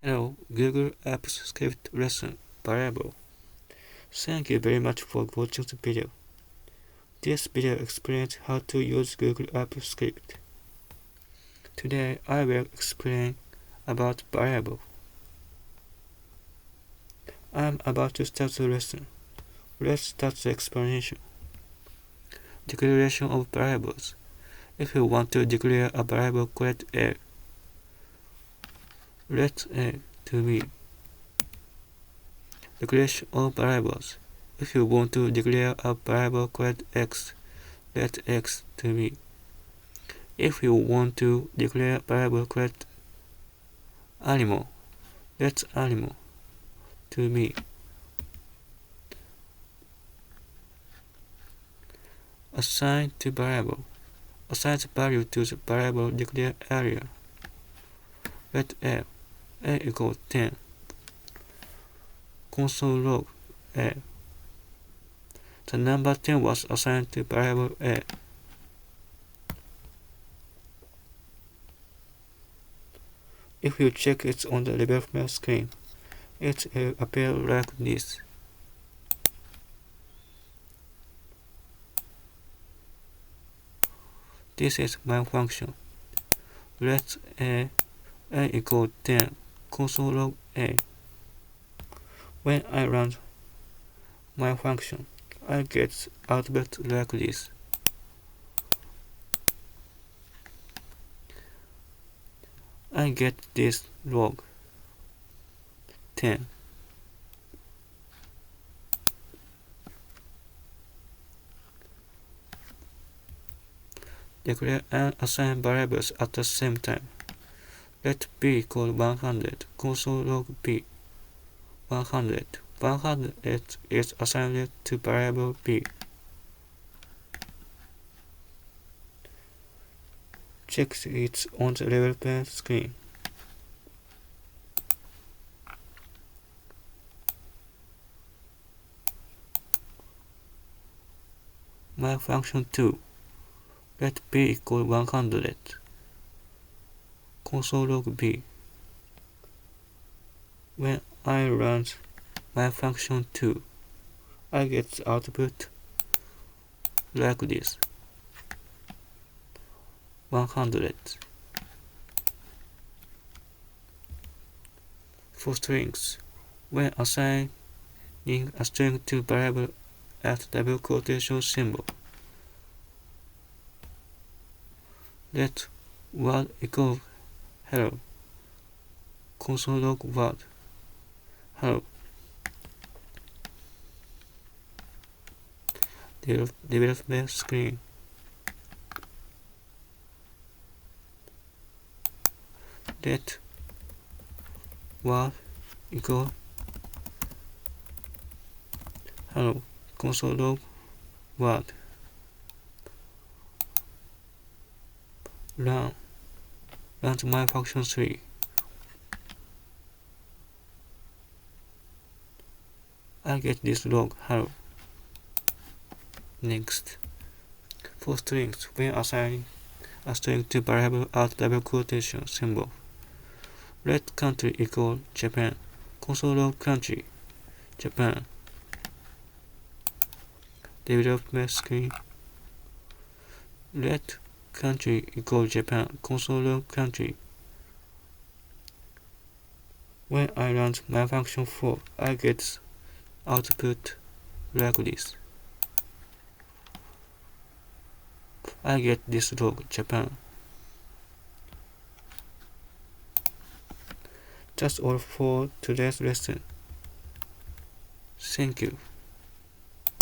Hello, Google Apps Script Lesson Variable. Thank you very much for watching the video. This video explains how to use Google Apps Script. Today I will explain about variable. I'm about to start the lesson. Let's start the explanation. Declaration of variables. If you want to declare a variable, create a. Let a to be. Declaration of variables. If you want to declare a variable, create x. Let x to be. If you want to declare a variable, create animal. Let animal to be. Assign to variable. Assign the value to the variable declare area. Let a equals 10. Console log a. The number 10 was assigned to variable a. If you check it on the development screen, it will appear like this. This is my function. Let a equals 10. Console log a. When I run my function, I get output like this. I get this log 10. Declare and assign variables at the same time. Let b equal 100. Console log b 100. 100 is assigned to variable b. Check it on the development screen. My function 2. Let b equal 100. Console log b. When I run my function 2, I get output like this. 100. For strings, when assigning a string to variable at double quotation symbol, let word equal hello. Console log word hello. Development screen. Let word equal hello. Console log word. Run to my function 3. I get this log hello. Next, for strings, when assigning a string to variable at double quotation symbol, let country equal Japan. Console log country Japan. Development screen. Let country equal Japan. Console log country. When I run my function 4, I get output like this. I get this log Japan. That's all for today's lesson. Thank you.